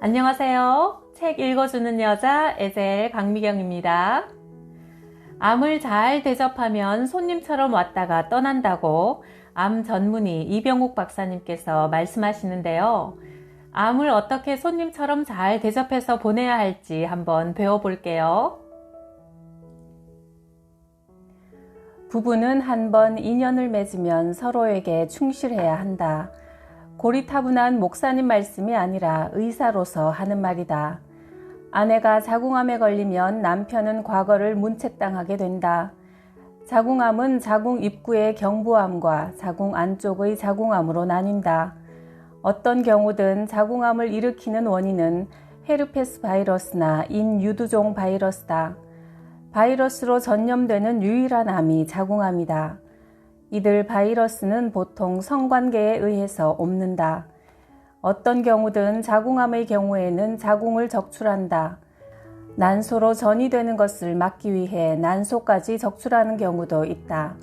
안녕하세요. 책 읽어주는 여자 에젤 강미경입니다. 암을 잘 대접하면 손님처럼 왔다가 떠난다고 암 전문의 이병욱 박사님께서 말씀하시는데요. 암을 어떻게 손님처럼 잘 대접해서 보내야 할지 한번 배워볼게요. 부부는 한번 인연을 맺으면 서로에게 충실해야 한다. 고리타분한 목사님 말씀이 아니라 의사로서 하는 말이다. 아내가 자궁암에 걸리면 남편은 과거를 문책당하게 된다. 자궁암은 자궁 입구의 경부암과 자궁 안쪽의 자궁암으로 나뉜다. 어떤 경우든 자궁암을 일으키는 원인은 헤르페스 바이러스나 인유두종 바이러스다. 바이러스로 전염되는 유일한 암이 자궁암이다. 이들 바이러스는 보통 성관계에 의해서 옮는다. 어떤 경우든 자궁암의 경우에는 자궁을 적출한다. 난소로 전이되는 것을 막기 위해 난소까지 적출하는 경우도 있다.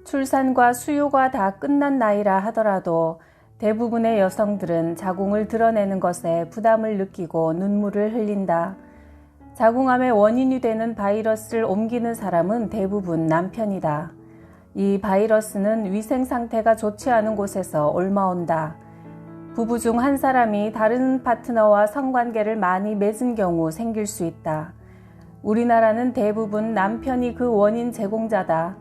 출산과 수유가 다 끝난 나이라 하더라도 대부분의 여성들은 자궁을 드러내는 것에 부담을 느끼고 눈물을 흘린다. 자궁암의 원인이 되는 바이러스를 옮기는 사람은 대부분 남편이다. 이 바이러스는 위생 상태가 좋지 않은 곳에서 옮아온다. 부부 중 한 사람이 다른 파트너와 성관계를 많이 맺은 경우 생길 수 있다. 우리나라는 대부분 남편이 그 원인 제공자다.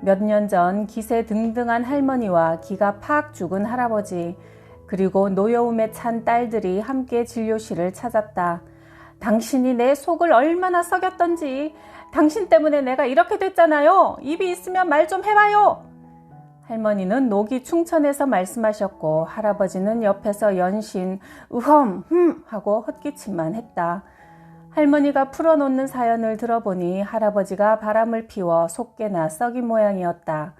몇 년 전 기세 등등한 할머니와 기가 팍 죽은 할아버지, 그리고 노여움에 찬 딸들이 함께 진료실을 찾았다. 당신이 내 속을 얼마나 썩였던지, 당신 때문에 내가 이렇게 됐잖아요. 입이 있으면 말 좀 해봐요. 할머니는 녹이 충천해서 말씀하셨고 할아버지는 옆에서 연신 하고 헛기침만 했다. 할머니가 풀어놓는 사연을 들어보니 할아버지가 바람을 피워 속개나 썩인 모양이었다.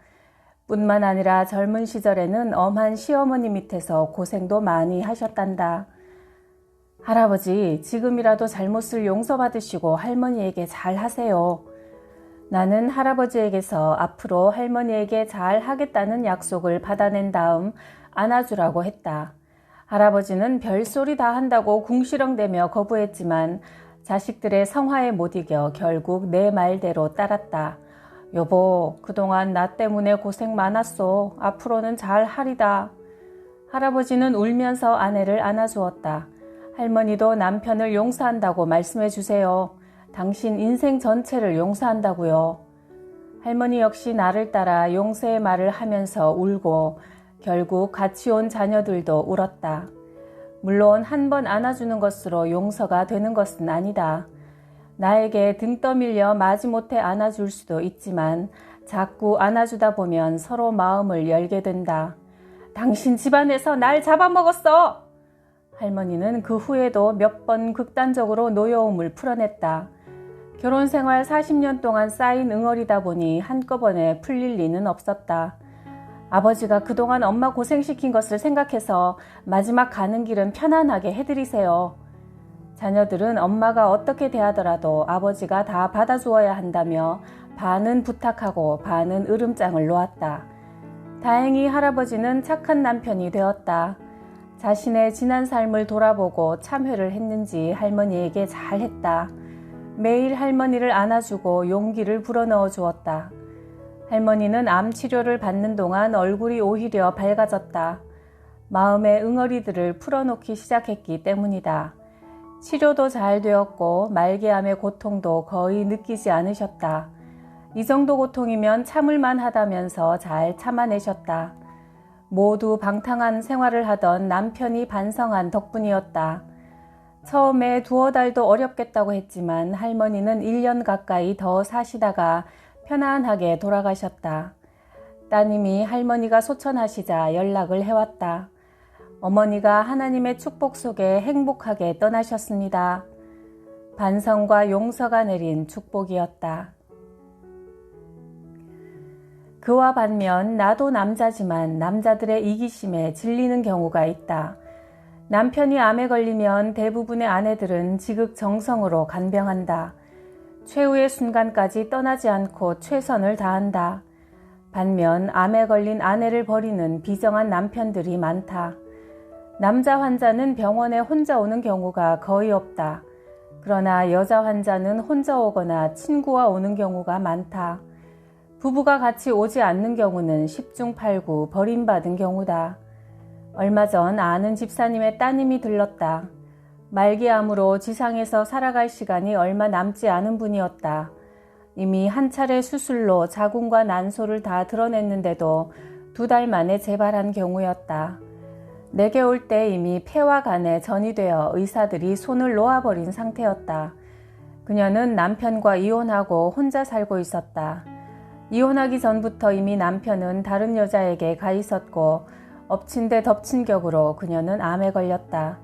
뿐만 아니라 젊은 시절에는 엄한 시어머니 밑에서 고생도 많이 하셨단다. 할아버지, 지금이라도 잘못을 용서받으시고 할머니에게 잘 하세요. 나는 할아버지에게서 앞으로 할머니에게 잘 하겠다는 약속을 받아낸 다음 안아주라고 했다. 할아버지는 별소리 다 한다고 궁시렁대며 거부했지만 자식들의 성화에 못 이겨 결국 내 말대로 따랐다. 여보, 그동안 나 때문에 고생 많았어. 앞으로는 잘 하리다. 할아버지는 울면서 아내를 안아주었다. 할머니도 남편을 용서한다고 말씀해 주세요. 당신 인생 전체를 용서한다고요. 할머니 역시 나를 따라 용서의 말을 하면서 울고 결국 같이 온 자녀들도 울었다. 물론 한 번 안아주는 것으로 용서가 되는 것은 아니다. 나에게 등 떠밀려 마지못해 안아줄 수도 있지만 자꾸 안아주다 보면 서로 마음을 열게 된다. 당신 집안에서 날 잡아먹었어! 할머니는 그 후에도 몇 번 극단적으로 노여움을 풀어냈다. 결혼 생활 40년 동안 쌓인 응어리다 보니 한꺼번에 풀릴 리는 없었다. 아버지가 그동안 엄마 고생시킨 것을 생각해서 마지막 가는 길은 편안하게 해드리세요. 자녀들은 엄마가 어떻게 대하더라도 아버지가 다 받아주어야 한다며 반은 부탁하고 반은 으름장을 놓았다. 다행히 할아버지는 착한 남편이 되었다. 자신의 지난 삶을 돌아보고 참회를 했는지 할머니에게 잘했다. 매일 할머니를 안아주고 용기를 불어넣어 주었다. 할머니는 암 치료를 받는 동안 얼굴이 오히려 밝아졌다. 마음의 응어리들을 풀어놓기 시작했기 때문이다. 치료도 잘 되었고 말기암의 고통도 거의 느끼지 않으셨다. 이 정도 고통이면 참을만 하다면서 잘 참아내셨다. 모두 방탕한 생활을 하던 남편이 반성한 덕분이었다. 처음에 두어 달도 어렵겠다고 했지만 할머니는 1년 가까이 더 사시다가 편안하게 돌아가셨다. 따님이 할머니가 소천하시자 연락을 해왔다. 어머니가 하나님의 축복 속에 행복하게 떠나셨습니다. 반성과 용서가 내린 축복이었다. 그와 반면 나도 남자지만 남자들의 이기심에 질리는 경우가 있다. 남편이 암에 걸리면 대부분의 아내들은 지극정성으로 간병한다. 최후의 순간까지 떠나지 않고 최선을 다한다. 반면 암에 걸린 아내를 버리는 비정한 남편들이 많다. 남자 환자는 병원에 혼자 오는 경우가 거의 없다. 그러나 여자 환자는 혼자 오거나 친구와 오는 경우가 많다. 부부가 같이 오지 않는 경우는 10중 8구 버림받은 경우다. 얼마 전 아는 집사님의 따님이 들렀다. 말기암으로 지상에서 살아갈 시간이 얼마 남지 않은 분이었다. 이미 한 차례 수술로 자궁과 난소를 다 드러냈는데도 2달 만에 재발한 경우였다. 내게 올 때 이미 폐와 간에 전이 되어 의사들이 손을 놓아버린 상태였다. 그녀는 남편과 이혼하고 혼자 살고 있었다. 이혼하기 전부터 이미 남편은 다른 여자에게 가 있었고 엎친 데 덮친 격으로 그녀는 암에 걸렸다.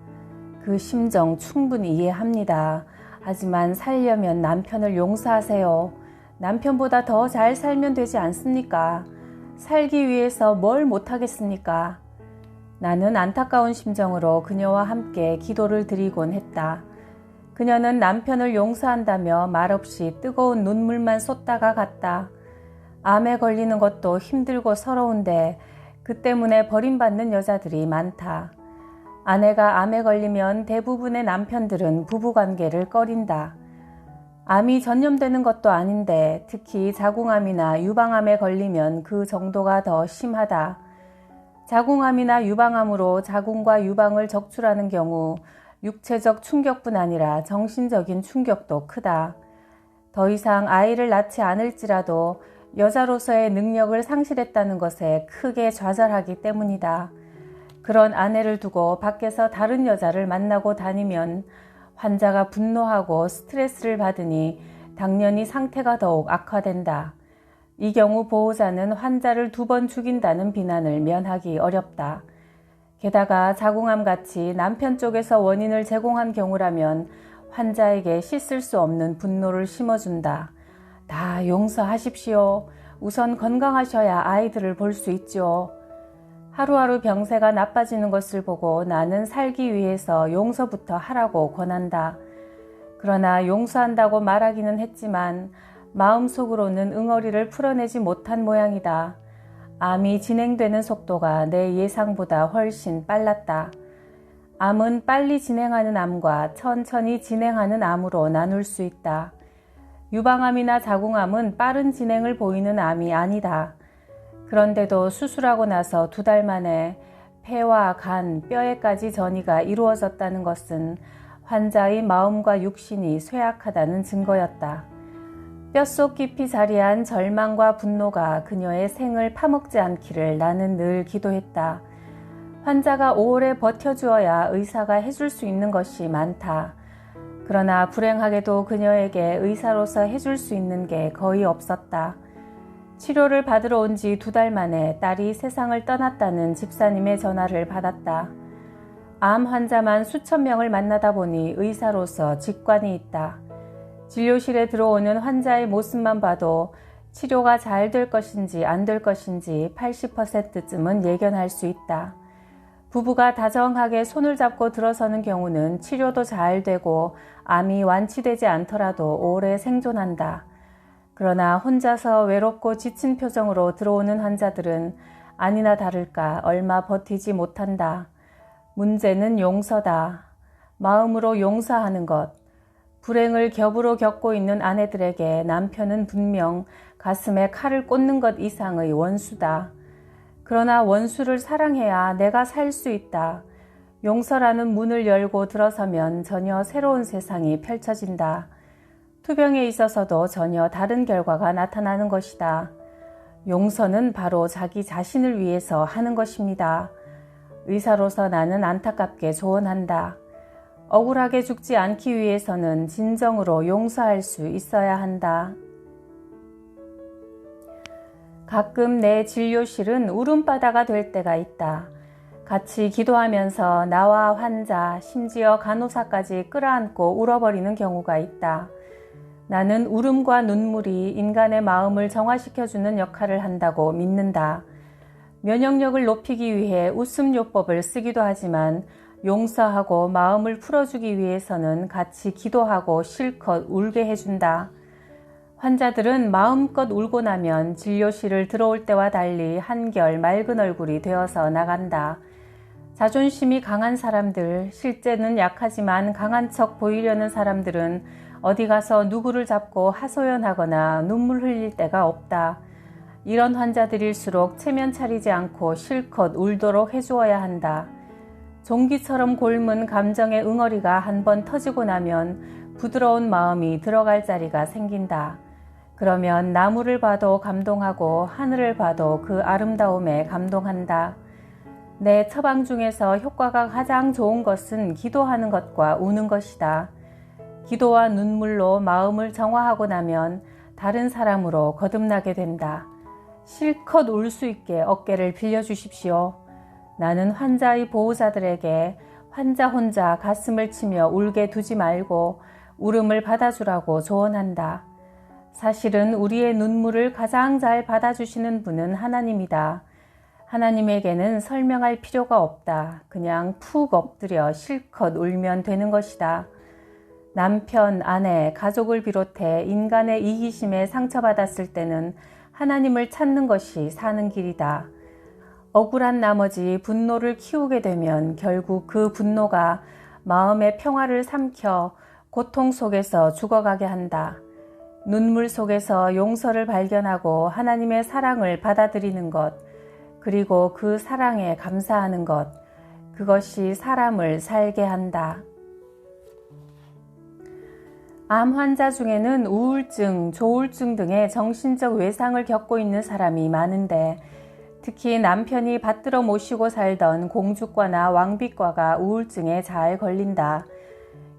그 심정 충분히 이해합니다. 하지만 살려면 남편을 용서하세요. 남편보다 더 잘 살면 되지 않습니까? 살기 위해서 뭘 못하겠습니까? 나는 안타까운 심정으로 그녀와 함께 기도를 드리곤 했다. 그녀는 남편을 용서한다며 말없이 뜨거운 눈물만 쏟다가 갔다. 암에 걸리는 것도 힘들고 서러운데 그 때문에 버림받는 여자들이 많다. 아내가 암에 걸리면 대부분의 남편들은 부부관계를 꺼린다. 암이 전염되는 것도 아닌데 특히 자궁암이나 유방암에 걸리면 그 정도가 더 심하다. 자궁암이나 유방암으로 자궁과 유방을 적출하는 경우 육체적 충격뿐 아니라 정신적인 충격도 크다. 더 이상 아이를 낳지 않을지라도 여자로서의 능력을 상실했다는 것에 크게 좌절하기 때문이다. 그런 아내를 두고 밖에서 다른 여자를 만나고 다니면 환자가 분노하고 스트레스를 받으니 당연히 상태가 더욱 악화된다. 이 경우 보호자는 환자를 2번 죽인다는 비난을 면하기 어렵다. 게다가 자궁암같이 남편 쪽에서 원인을 제공한 경우라면 환자에게 씻을 수 없는 분노를 심어준다. 다 용서하십시오. 우선 건강하셔야 아이들을 볼 수 있죠. 하루하루 병세가 나빠지는 것을 보고 나는 살기 위해서 용서부터 하라고 권한다. 그러나 용서한다고 말하기는 했지만 마음속으로는 응어리를 풀어내지 못한 모양이다. 암이 진행되는 속도가 내 예상보다 훨씬 빨랐다. 암은 빨리 진행하는 암과 천천히 진행하는 암으로 나눌 수 있다. 유방암이나 자궁암은 빠른 진행을 보이는 암이 아니다. 그런데도 수술하고 나서 2달 만에 폐와 간, 뼈에까지 전이가 이루어졌다는 것은 환자의 마음과 육신이 쇠약하다는 증거였다. 뼛속 깊이 자리한 절망과 분노가 그녀의 생을 파먹지 않기를 나는 늘 기도했다. 환자가 오래 버텨주어야 의사가 해줄 수 있는 것이 많다. 그러나 불행하게도 그녀에게 의사로서 해줄 수 있는 게 거의 없었다. 치료를 받으러 온 지 2달 만에 딸이 세상을 떠났다는 집사님의 전화를 받았다. 암 환자만 수천 명을 만나다 보니 의사로서 직관이 있다. 진료실에 들어오는 환자의 모습만 봐도 치료가 잘 될 것인지 안 될 것인지 80%쯤은 예견할 수 있다. 부부가 다정하게 손을 잡고 들어서는 경우는 치료도 잘 되고 암이 완치되지 않더라도 오래 생존한다. 그러나 혼자서 외롭고 지친 표정으로 들어오는 환자들은 아니나 다를까 얼마 버티지 못한다. 문제는 용서다. 마음으로 용서하는 것. 불행을 겹으로 겪고 있는 아내들에게 남편은 분명 가슴에 칼을 꽂는 것 이상의 원수다. 그러나 원수를 사랑해야 내가 살 수 있다. 용서라는 문을 열고 들어서면 전혀 새로운 세상이 펼쳐진다. 투병에 있어서도 전혀 다른 결과가 나타나는 것이다. 용서는 바로 자기 자신을 위해서 하는 것입니다. 의사로서 나는 안타깝게 조언한다. 억울하게 죽지 않기 위해서는 진정으로 용서할 수 있어야 한다. 가끔 내 진료실은 울음바다가 될 때가 있다. 같이 기도하면서 나와 환자, 심지어 간호사까지 끌어안고 울어버리는 경우가 있다. 나는 울음과 눈물이 인간의 마음을 정화시켜주는 역할을 한다고 믿는다. 면역력을 높이기 위해 웃음요법을 쓰기도 하지만 용서하고 마음을 풀어주기 위해서는 같이 기도하고 실컷 울게 해준다. 환자들은 마음껏 울고 나면 진료실을 들어올 때와 달리 한결 맑은 얼굴이 되어서 나간다. 자존심이 강한 사람들, 실제는 약하지만 강한 척 보이려는 사람들은 어디 가서 누구를 잡고 하소연하거나 눈물 흘릴 데가 없다. 이런 환자들일수록 체면 차리지 않고 실컷 울도록 해주어야 한다. 종기처럼 곪은 감정의 응어리가 한번 터지고 나면 부드러운 마음이 들어갈 자리가 생긴다. 그러면 나무를 봐도 감동하고 하늘을 봐도 그 아름다움에 감동한다. 내 처방 중에서 효과가 가장 좋은 것은 기도하는 것과 우는 것이다. 기도와 눈물로 마음을 정화하고 나면 다른 사람으로 거듭나게 된다. 실컷 울 수 있게 어깨를 빌려주십시오. 나는 환자의 보호자들에게 환자 혼자 가슴을 치며 울게 두지 말고 울음을 받아주라고 조언한다. 사실은 우리의 눈물을 가장 잘 받아주시는 분은 하나님이다. 하나님에게는 설명할 필요가 없다. 그냥 푹 엎드려 실컷 울면 되는 것이다. 남편, 아내, 가족을 비롯해 인간의 이기심에 상처받았을 때는 하나님을 찾는 것이 사는 길이다. 억울한 나머지 분노를 키우게 되면 결국 그 분노가 마음의 평화를 삼켜 고통 속에서 죽어가게 한다. 눈물 속에서 용서를 발견하고 하나님의 사랑을 받아들이는 것, 그리고 그 사랑에 감사하는 것, 그것이 사람을 살게 한다. 암 환자 중에는 우울증, 조울증 등의 정신적 외상을 겪고 있는 사람이 많은데 특히 남편이 받들어 모시고 살던 공주과나 왕비과가 우울증에 잘 걸린다.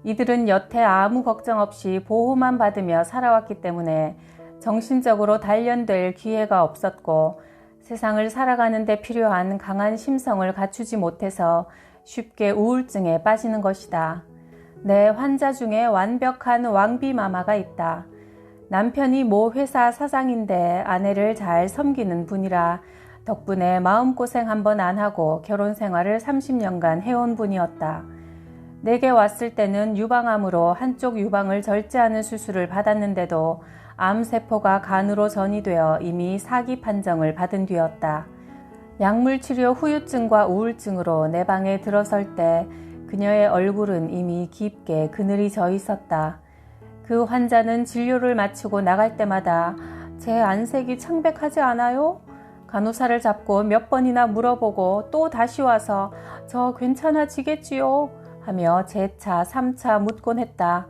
이들은 여태 아무 걱정 없이 보호만 받으며 살아왔기 때문에 정신적으로 단련될 기회가 없었고 세상을 살아가는 데 필요한 강한 심성을 갖추지 못해서 쉽게 우울증에 빠지는 것이다. 내 환자 중에 완벽한 왕비 마마가 있다. 남편이 모 회사 사장인데 아내를 잘 섬기는 분이라 덕분에 마음고생 한번 안 하고 결혼 생활을 30년간 해온 분이었다. 내게 왔을 때는 유방암으로 한쪽 유방을 절제하는 수술을 받았는데도 암세포가 간으로 전이되어 이미 사기 판정을 받은 뒤였다. 약물치료 후유증과 우울증으로 내 방에 들어설 때 그녀의 얼굴은 이미 깊게 그늘이 져 있었다. 그 환자는 진료를 마치고 나갈 때마다 제 안색이 창백하지 않아요? 간호사를 잡고 몇 번이나 물어보고 또 다시 와서 저 괜찮아지겠지요? 하며 재차 3차 묻곤 했다.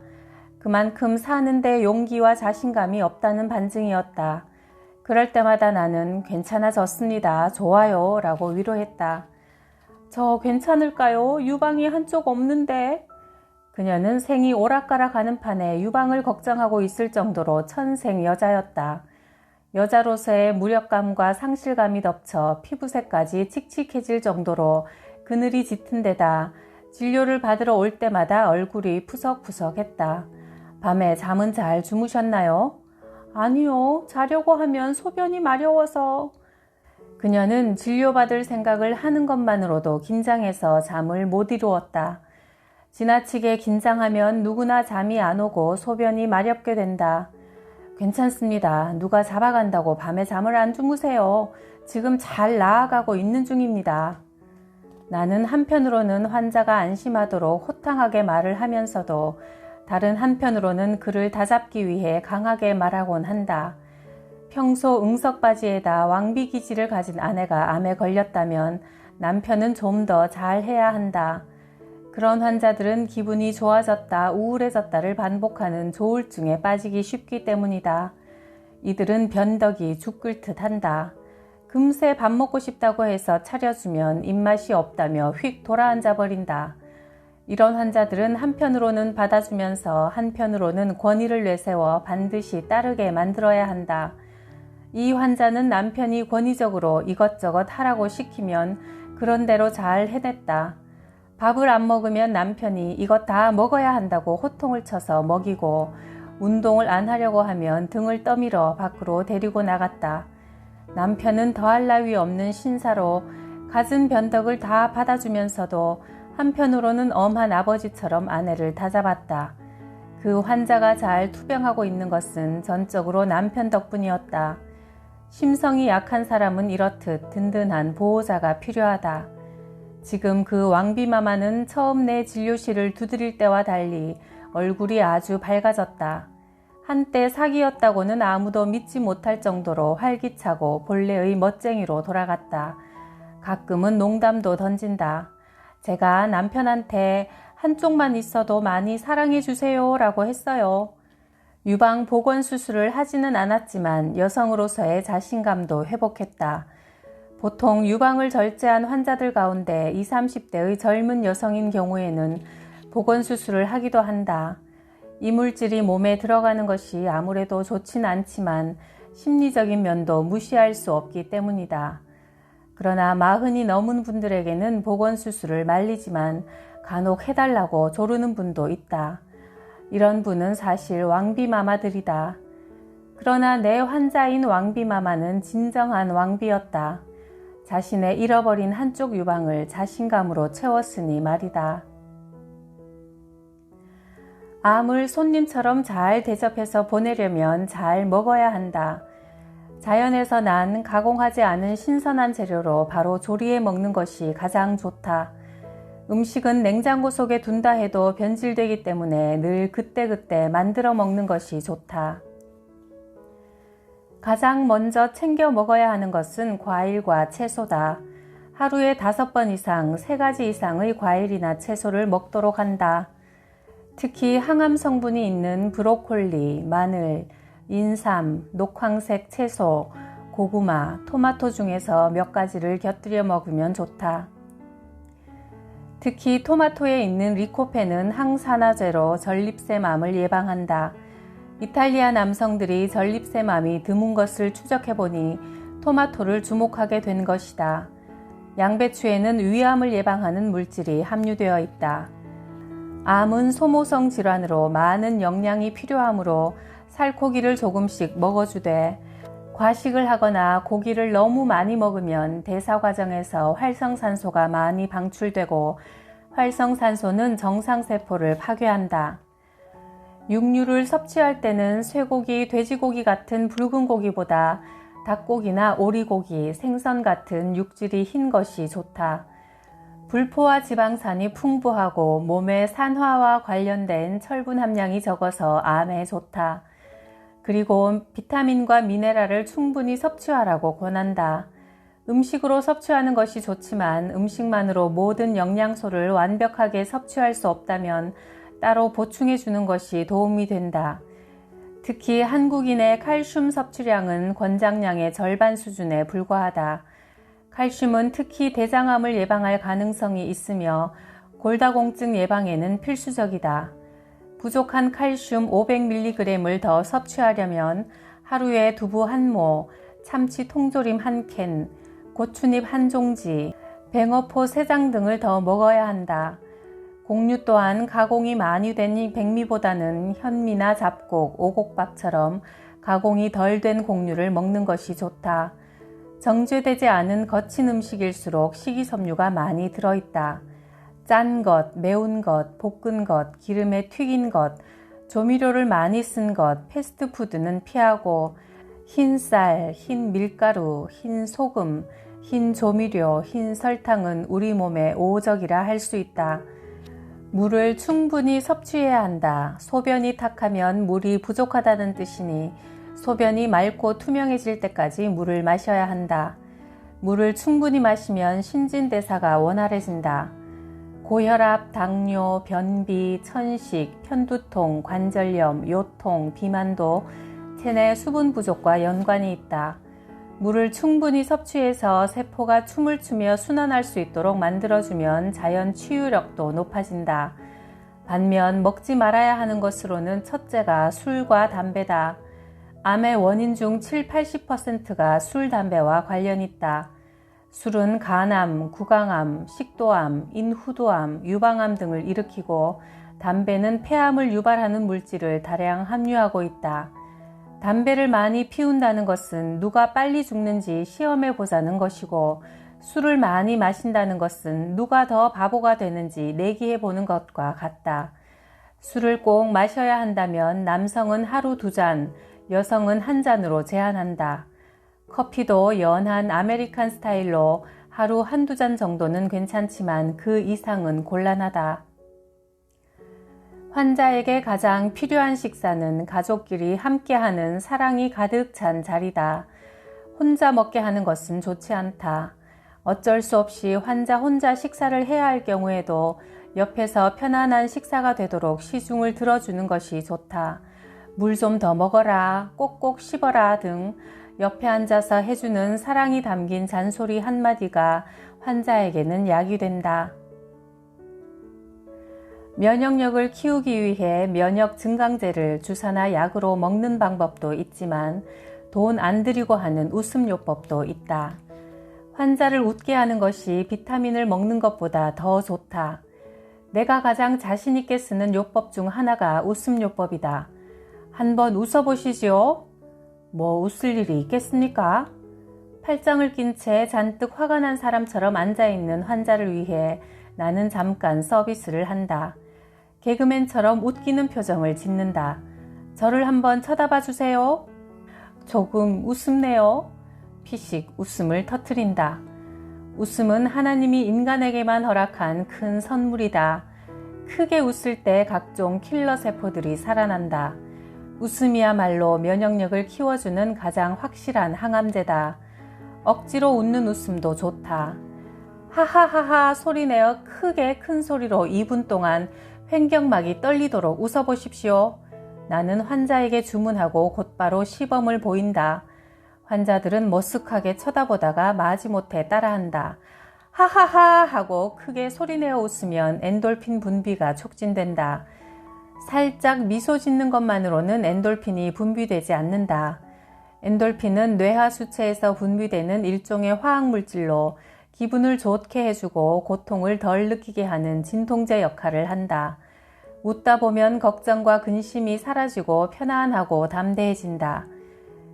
그만큼 사는데 용기와 자신감이 없다는 반증이었다. 그럴 때마다 나는 괜찮아졌습니다. 좋아요. 라고 위로했다. 저 괜찮을까요? 유방이 한쪽 없는데. 그녀는 생이 오락가락하는 판에 유방을 걱정하고 있을 정도로 천생 여자였다. 여자로서의 무력감과 상실감이 덮쳐 피부색까지 칙칙해질 정도로 그늘이 짙은 데다 진료를 받으러 올 때마다 얼굴이 푸석푸석했다. 밤에 잠은 잘 주무셨나요? 아니요. 자려고 하면 소변이 마려워서. 그녀는 진료받을 생각을 하는 것만으로도 긴장해서 잠을 못 이루었다. 지나치게 긴장하면 누구나 잠이 안 오고 소변이 마렵게 된다. 괜찮습니다. 누가 잡아간다고 밤에 잠을 안 주무세요. 지금 잘 나아가고 있는 중입니다. 나는 한편으로는 환자가 안심하도록 호탕하게 말을 하면서도 다른 한편으로는 그를 다잡기 위해 강하게 말하곤 한다. 평소 응석바지에다 왕비 기질을 가진 아내가 암에 걸렸다면 남편은 좀 더 잘해야 한다. 그런 환자들은 기분이 좋아졌다, 우울해졌다를 반복하는 조울증에 빠지기 쉽기 때문이다. 이들은 변덕이 죽을 듯 한다. 금세 밥 먹고 싶다고 해서 차려주면 입맛이 없다며 휙 돌아앉아 버린다. 이런 환자들은 한편으로는 받아주면서 한편으로는 권위를 내세워 반드시 따르게 만들어야 한다. 이 환자는 남편이 권위적으로 이것저것 하라고 시키면 그런 대로 잘 해냈다. 밥을 안 먹으면 남편이 이것 다 먹어야 한다고 호통을 쳐서 먹이고 운동을 안 하려고 하면 등을 떠밀어 밖으로 데리고 나갔다. 남편은 더할 나위 없는 신사로 갖은 변덕을 다 받아주면서도 한편으로는 엄한 아버지처럼 아내를 다잡았다. 그 환자가 잘 투병하고 있는 것은 전적으로 남편 덕분이었다. 심성이 약한 사람은 이렇듯 든든한 보호자가 필요하다. 지금 그 왕비마마는 처음 내 진료실을 두드릴 때와 달리 얼굴이 아주 밝아졌다. 한때 사기였다고는 아무도 믿지 못할 정도로 활기차고 본래의 멋쟁이로 돌아갔다. 가끔은 농담도 던진다. 제가 남편한테 한쪽만 있어도 많이 사랑해 주세요 라고 했어요. 유방 복원 수술을 하지는 않았지만 여성으로서의 자신감도 회복했다. 보통 유방을 절제한 환자들 가운데 20, 30대의 젊은 여성인 경우에는 복원 수술을 하기도 한다. 이물질이 몸에 들어가는 것이 아무래도 좋진 않지만 심리적인 면도 무시할 수 없기 때문이다. 그러나 40이 넘은 분들에게는 복원 수술을 말리지만 간혹 해달라고 조르는 분도 있다. 이런 분은 사실 왕비마마들이다. 그러나 내 환자인 왕비마마는 진정한 왕비였다. 자신의 잃어버린 한쪽 유방을 자신감으로 채웠으니 말이다. 암을 손님처럼 잘 대접해서 보내려면 잘 먹어야 한다. 자연에서 난 가공하지 않은 신선한 재료로 바로 조리해 먹는 것이 가장 좋다. 음식은 냉장고 속에 둔다 해도 변질되기 때문에 늘 그때그때 만들어 먹는 것이 좋다. 가장 먼저 챙겨 먹어야 하는 것은 과일과 채소다. 하루에 5번 이상 3가지 이상의 과일이나 채소를 먹도록 한다. 특히 항암 성분이 있는 브로콜리, 마늘, 인삼, 녹황색 채소, 고구마, 토마토 중에서 몇 가지를 곁들여 먹으면 좋다. 특히 토마토에 있는 리코펜은 항산화제로 전립선암을 예방한다. 이탈리아 남성들이 전립선암이 드문 것을 추적해보니 토마토를 주목하게 된 것이다. 양배추에는 위암을 예방하는 물질이 함유되어 있다. 암은 소모성 질환으로 많은 영양이 필요하므로 살코기를 조금씩 먹어주되 과식을 하거나 고기를 너무 많이 먹으면 대사 과정에서 활성산소가 많이 방출되고 활성산소는 정상세포를 파괴한다. 육류를 섭취할 때는 쇠고기, 돼지고기 같은 붉은 고기보다 닭고기나 오리고기, 생선 같은 육질이 흰 것이 좋다. 불포화 지방산이 풍부하고 몸의 산화와 관련된 철분 함량이 적어서 암에 좋다. 그리고 비타민과 미네랄을 충분히 섭취하라고 권한다. 음식으로 섭취하는 것이 좋지만 음식만으로 모든 영양소를 완벽하게 섭취할 수 없다면 따로 보충해 주는 것이 도움이 된다. 특히 한국인의 칼슘 섭취량은 권장량의 절반 수준에 불과하다. 칼슘은 특히 대장암을 예방할 가능성이 있으며 골다공증 예방에는 필수적이다. 부족한 칼슘 500mg을 더 섭취하려면 하루에 두부 1모, 참치 통조림 1캔, 고추잎 1종지, 뱅어포 3장 등을 더 먹어야 한다. 곡류 또한 가공이 많이 된 백미보다는 현미나 잡곡, 오곡밥처럼 가공이 덜 된 곡류를 먹는 것이 좋다. 정제되지 않은 거친 음식일수록 식이섬유가 많이 들어있다. 짠 것, 매운 것, 볶은 것, 기름에 튀긴 것, 조미료를 많이 쓴 것, 패스트푸드는 피하고 흰 쌀, 흰 밀가루, 흰 소금, 흰 조미료, 흰 설탕은 우리 몸에 오적이라 할 수 있다. 물을 충분히 섭취해야 한다. 소변이 탁하면 물이 부족하다는 뜻이니 소변이 맑고 투명해질 때까지 물을 마셔야 한다. 물을 충분히 마시면 신진대사가 원활해진다. 고혈압, 당뇨, 변비, 천식, 편두통, 관절염, 요통, 비만도 체내 수분 부족과 연관이 있다. 물을 충분히 섭취해서 세포가 춤을 추며 순환할 수 있도록 만들어주면 자연 치유력도 높아진다. 반면 먹지 말아야 하는 것으로는 첫째가 술과 담배다. 암의 원인 중 7, 80%가 술, 담배와 관련이 있다. 술은 간암, 구강암, 식도암, 인후두암, 유방암 등을 일으키고 담배는 폐암을 유발하는 물질을 다량 함유하고 있다. 담배를 많이 피운다는 것은 누가 빨리 죽는지 시험해 보자는 것이고 술을 많이 마신다는 것은 누가 더 바보가 되는지 내기해 보는 것과 같다. 술을 꼭 마셔야 한다면 남성은 하루 2잔, 여성은 1잔으로 제한한다. 커피도 연한 아메리칸 스타일로 하루 한두 잔 정도는 괜찮지만 그 이상은 곤란하다. 환자에게 가장 필요한 식사는 가족끼리 함께하는 사랑이 가득 찬 자리다. 혼자 먹게 하는 것은 좋지 않다. 어쩔 수 없이 환자 혼자 식사를 해야 할 경우에도 옆에서 편안한 식사가 되도록 시중을 들어주는 것이 좋다. 물 좀 더 먹어라, 꼭꼭 씹어라 등 옆에 앉아서 해주는 사랑이 담긴 잔소리 한마디가 환자에게는 약이 된다. 면역력을 키우기 위해 면역 증강제를 주사나 약으로 먹는 방법도 있지만 돈 안 들이고 하는 웃음요법도 있다. 환자를 웃게 하는 것이 비타민을 먹는 것보다 더 좋다. 내가 가장 자신 있게 쓰는 요법 중 하나가 웃음요법이다. 한번 웃어보시지요? 뭐 웃을 일이 있겠습니까? 팔짱을 낀 채 잔뜩 화가 난 사람처럼 앉아있는 환자를 위해 나는 잠깐 서비스를 한다. 개그맨처럼 웃기는 표정을 짓는다. 저를 한번 쳐다봐 주세요. 조금 웃음네요. 피식 웃음을 터뜨린다. 웃음은 하나님이 인간에게만 허락한 큰 선물이다. 크게 웃을 때 각종 킬러 세포들이 살아난다. 웃음이야말로 면역력을 키워주는 가장 확실한 항암제다. 억지로 웃는 웃음도 좋다. 하하하하 소리내어 크게 큰 소리로 2분 동안 횡격막이 떨리도록 웃어보십시오. 나는 환자에게 주문하고 곧바로 시범을 보인다. 환자들은 머쓱하게 쳐다보다가 마지못해 따라한다. 하하하 하고 크게 소리내어 웃으면 엔돌핀 분비가 촉진된다. 살짝 미소 짓는 것만으로는 엔돌핀이 분비되지 않는다. 엔돌핀은 뇌하 수체에서 분비되는 일종의 화학물질로 기분을 좋게 해주고 고통을 덜 느끼게 하는 진통제 역할을 한다. 웃다 보면 걱정과 근심이 사라지고 편안하고 담대해진다.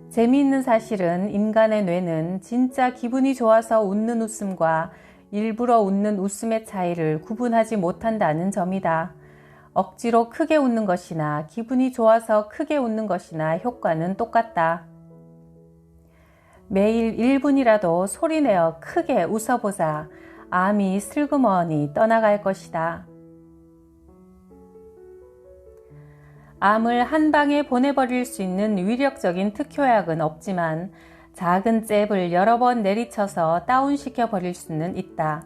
재미있는 사실은 인간의 뇌는 진짜 기분이 좋아서 웃는 웃음과 일부러 웃는 웃음의 차이를 구분하지 못한다는 점이다. 억지로 크게 웃는 것이나 기분이 좋아서 크게 웃는 것이나 효과는 똑같다. 매일 1분이라도 소리내어 크게 웃어보자. 암이 슬그머니 떠나갈 것이다. 암을 한 방에 보내버릴 수 있는 위력적인 특효약은 없지만 작은 잽을 여러 번 내리쳐서 다운시켜 버릴 수는 있다.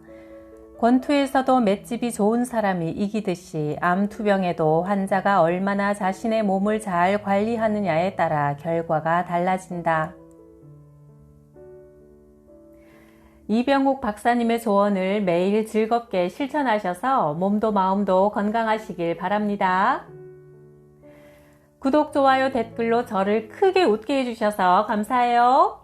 권투에서도 맷집이 좋은 사람이 이기듯이 암 투병에도 환자가 얼마나 자신의 몸을 잘 관리하느냐에 따라 결과가 달라진다. 이병옥 박사님의 조언을 매일 즐겁게 실천하셔서 몸도 마음도 건강하시길 바랍니다. 구독, 좋아요, 댓글로 저를 크게 웃게 해주셔서 감사해요.